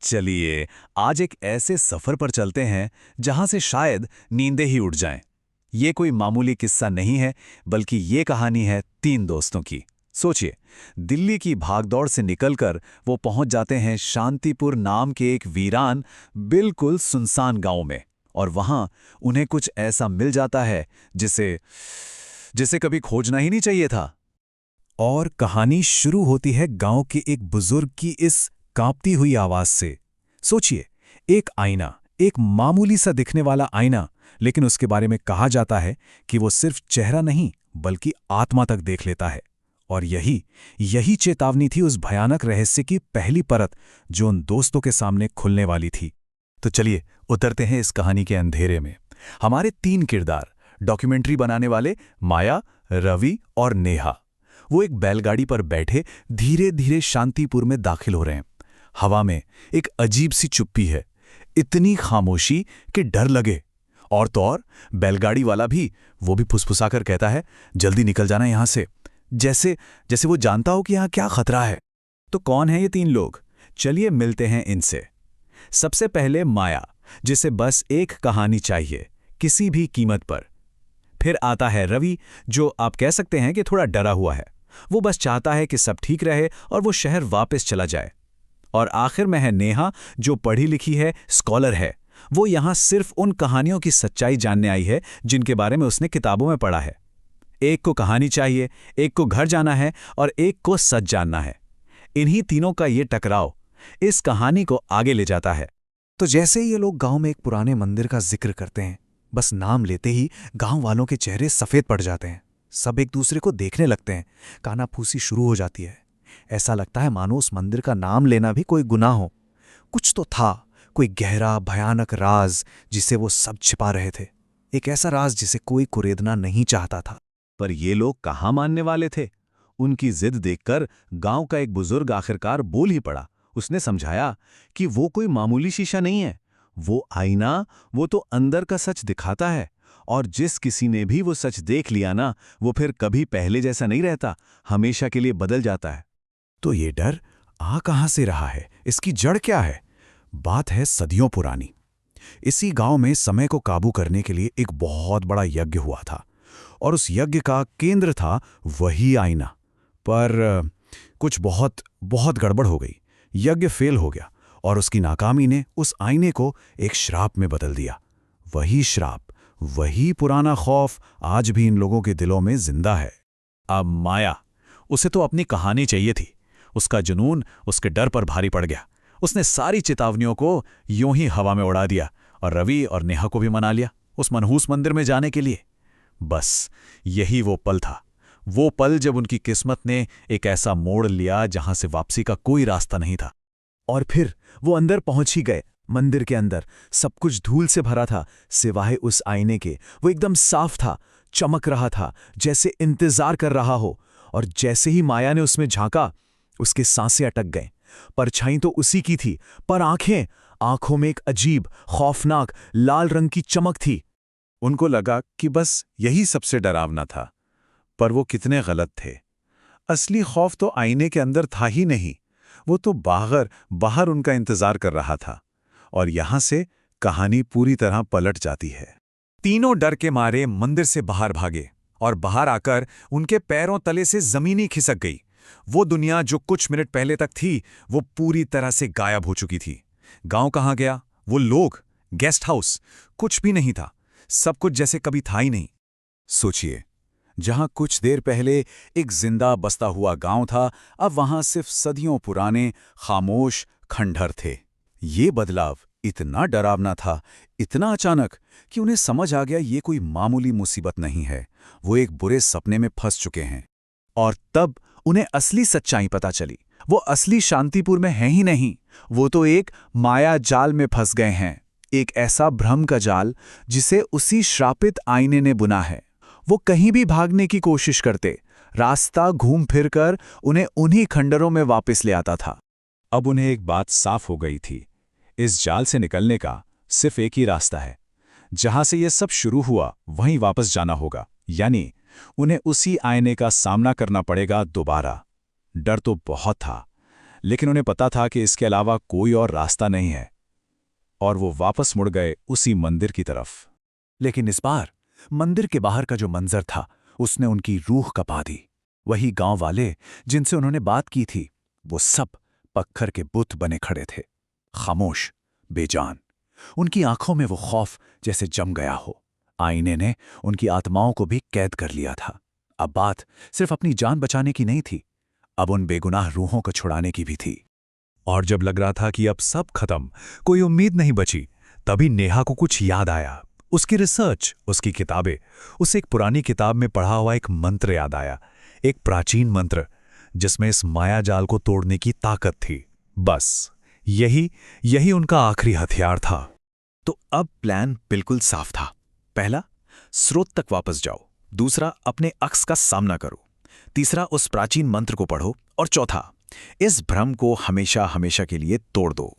चलिए, आज एक ऐसे सफर पर चलते हैं जहां से शायद नींदें ही उड़ जाएं। ये कोई मामूली किस्सा नहीं है, बल्कि ये कहानी है तीन दोस्तों की। सोचिए, दिल्ली की भागदौड़ से निकलकर वो पहुंच जाते हैं शांतिपुर नाम के एक वीरान, बिल्कुल सुनसान गांव में। और वहां उन्हें कुछ ऐसा मिल जाता है जिसे जिसे कभी खोजना ही नहीं चाहिए था। और कहानी शुरू होती है गांव के एक बुजुर्ग की इस कांपती हुई आवाज से। सोचिए, एक आईना, एक मामूली सा दिखने वाला आईना, लेकिन उसके बारे में कहा जाता है कि वो सिर्फ चेहरा नहीं बल्कि आत्मा तक देख लेता है। और यही यही चेतावनी थी उस भयानक रहस्य की पहली परत जो उन दोस्तों के सामने खुलने वाली थी। तो चलिए उतरते हैं इस कहानी के अंधेरे में। हमारे तीन किरदार, डॉक्यूमेंट्री बनाने वाले माया, रवि और नेहा, वो एक बैलगाड़ी पर बैठे धीरे धीरे शांतिपुर में दाखिल हो रहे हैं। हवा में एक अजीब सी चुप्पी है, इतनी खामोशी कि डर लगे। और तो और बैलगाड़ी वाला भी, वो भी फुसफुसाकर कहता है, जल्दी निकल जाना यहां से, जैसे जैसे वो जानता हो कि यहां क्या खतरा है। तो कौन है ये तीन लोग? चलिए मिलते हैं इनसे। सबसे पहले माया, जिसे बस एक कहानी चाहिए, किसी भी कीमत पर। फिर आता है रवि, जो आप कह सकते हैं कि थोड़ा डरा हुआ है। वो बस चाहता है कि सब ठीक रहे और वो शहर वापस चला जाए। और आखिर में है नेहा, जो पढ़ी लिखी है, स्कॉलर है। वो यहां सिर्फ उन कहानियों की सच्चाई जानने आई है जिनके बारे में उसने किताबों में पढ़ा है। एक को कहानी चाहिए, एक को घर जाना है और एक को सच जानना है। इन्हीं तीनों का ये टकराव इस कहानी को आगे ले जाता है। तो जैसे ही ये लोग गांव में एक पुराने मंदिर का जिक्र करते हैं, बस नाम लेते ही गांव वालों के चेहरे सफेद पड़ जाते हैं। सब एक दूसरे को देखने लगते हैं, कानाफूसी शुरू हो जाती है। ऐसा लगता है मानो उस मंदिर का नाम लेना भी कोई गुनाह हो। कुछ तो था, कोई गहरा भयानक राज जिसे वो सब छिपा रहे थे। एक ऐसा राज जिसे कोई कुरेदना नहीं चाहता था। पर ये लोग कहाँ मानने वाले थे? उनकी जिद देखकर गांव का एक बुजुर्ग आखिरकार बोल ही पड़ा। उसने समझाया कि वो कोई मामूली शीशा नहीं है, वो आईना, वो तो अंदर का सच दिखाता है। और जिस किसी ने भी वो सच देख लिया ना, वो फिर कभी पहले जैसा नहीं रहता, हमेशा के लिए बदल जाता है। तो ये डर आ कहां से रहा है? इसकी जड़ क्या है? बात है सदियों पुरानी। इसी गांव में समय को काबू करने के लिए एक बहुत बड़ा यज्ञ हुआ था, और उस यज्ञ का केंद्र था वही आईना। पर कुछ बहुत बहुत गड़बड़ हो गई। यज्ञ फेल हो गया और उसकी नाकामी ने उस आईने को एक श्राप में बदल दिया। वही श्राप, वही पुराना खौफ आज भी इन लोगों के दिलों में जिंदा है। अब माया, उसे तो अपनी कहानी चाहिए थी। उसका जुनून उसके डर पर भारी पड़ गया। उसने सारी चेतावनियों को यूं ही हवा में उड़ा दिया और रवि और नेहा को भी मना लिया उस मनहूस मंदिर में जाने के लिए। बस यही वो पल था, वो पल जब उनकी किस्मत ने एक ऐसा मोड़ लिया जहां से वापसी का कोई रास्ता नहीं था। और फिर वो अंदर पहुंच ही गए। मंदिर के अंदर सब कुछ धूल से भरा था, सिवाय उस आईने के। वो एकदम साफ था, चमक रहा था, जैसे इंतजार कर रहा हो। और जैसे ही माया ने उसमें झांका, उसके सांसें अटक गए। परछाई तो उसी की थी, पर आंखों में एक अजीब, खौफनाक लाल रंग की चमक थी। उनको लगा कि बस यही सबसे डरावना था, पर वो कितने गलत थे। असली खौफ तो आईने के अंदर था ही नहीं, वो तो बाहर उनका इंतजार कर रहा था। और यहां से कहानी पूरी तरह पलट जाती है। तीनों डर के मारे मंदिर से बाहर भागे और बाहर आकर उनके पैरों तले से जमीनी खिसक गई। वो दुनिया जो कुछ मिनट पहले तक थी, वो पूरी तरह से गायब हो चुकी थी। गांव कहाँ गया? वो लोग, गेस्ट हाउस, कुछ भी नहीं था। सब कुछ जैसे कभी था ही नहीं। सोचिए, जहां कुछ देर पहले एक जिंदा बसता हुआ गांव था, अब वहां सिर्फ सदियों पुराने खामोश खंडहर थे। ये बदलाव इतना डरावना था, इतना अचानक, कि उन्हें समझ आ गया ये कोई मामूली मुसीबत नहीं है, वो एक बुरे सपने में फंस चुके हैं। और तब उन्हें असली सच्चाई पता चली। वो असली शांतिपुर में है ही नहीं, वो तो एक माया जाल में फंस गए हैं। एक ऐसा भ्रम का जाल जिसे उसी श्रापित आईने ने बुना है। वो कहीं भी भागने की कोशिश करते, रास्ता घूम फिर कर उन्हें उन्हीं खंडरों में वापस ले आता था। अब उन्हें एक बात साफ हो गई थी, इस जाल से निकलने का सिर्फ एक ही रास्ता है। जहां से यह सब शुरू हुआ वहीं वापस जाना होगा, यानी उन्हें उसी आईने का सामना करना पड़ेगा दोबारा। डर तो बहुत था, लेकिन उन्हें पता था कि इसके अलावा कोई और रास्ता नहीं है, और वो वापस मुड़ गए उसी मंदिर की तरफ। लेकिन इस बार मंदिर के बाहर का जो मंजर था उसने उनकी रूह कपा दी। वही गांव वाले जिनसे उन्होंने बात की थी, वो सब पत्थर के बुत बने खड़े थे, खामोश, बेजान। उनकी आंखों में वो खौफ जैसे जम गया हो। आईने ने उनकी आत्माओं को भी कैद कर लिया था। अब बात सिर्फ अपनी जान बचाने की नहीं थी, अब उन बेगुनाह रूहों को छुड़ाने की भी थी। और जब लग रहा था कि अब सब खत्म, कोई उम्मीद नहीं बची, तभी नेहा को कुछ याद आया। उसकी रिसर्च, उसकी किताबें, उसे एक पुरानी किताब में पढ़ा हुआ एक मंत्र याद आया, एक प्राचीन मंत्र जिसमें इस मायाजाल को तोड़ने की ताकत थी। बस यही उनका आखिरी हथियार था। तो अब प्लान बिल्कुल साफ था। पहला, स्रोत तक वापस जाओ। दूसरा, अपने अक्स का सामना करो। तीसरा, उस प्राचीन मंत्र को पढ़ो। और चौथा, इस भ्रम को हमेशा हमेशा के लिए तोड़ दो।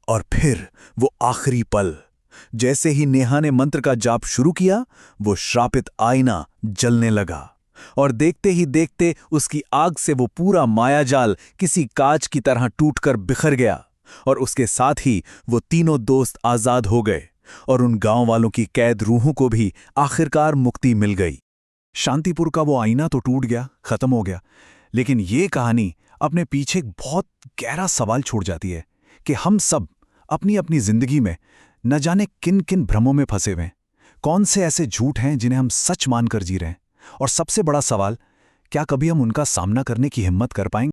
और फिर वो आखिरी पल, जैसे ही नेहा ने मंत्र का जाप शुरू किया, वो श्रापित आईना जलने लगा, और देखते ही देखते उसकी आग से वो पूरा मायाजाल किसी कांच की तरह टूटकर बिखर गया, और उसके साथ ही वो तीनों दोस्त आजाद हो गए, और उन गांव वालों की कैद रूहों को भी आखिरकार मुक्ति मिल गई। शांतिपुर का वो आईना तो टूट गया, खत्म हो गया, लेकिन ये कहानी अपने पीछे एक बहुत गहरा सवाल छोड़ जाती है कि हम सब अपनी अपनी जिंदगी में न जाने किन किन भ्रमों में फंसे हुए हैं। कौन से ऐसे झूठ हैं जिन्हें हम सच मानकर जी रहे हैं, और सबसे बड़ा सवाल, क्या कभी हम उनका सामना करने की हिम्मत कर पाएंगे?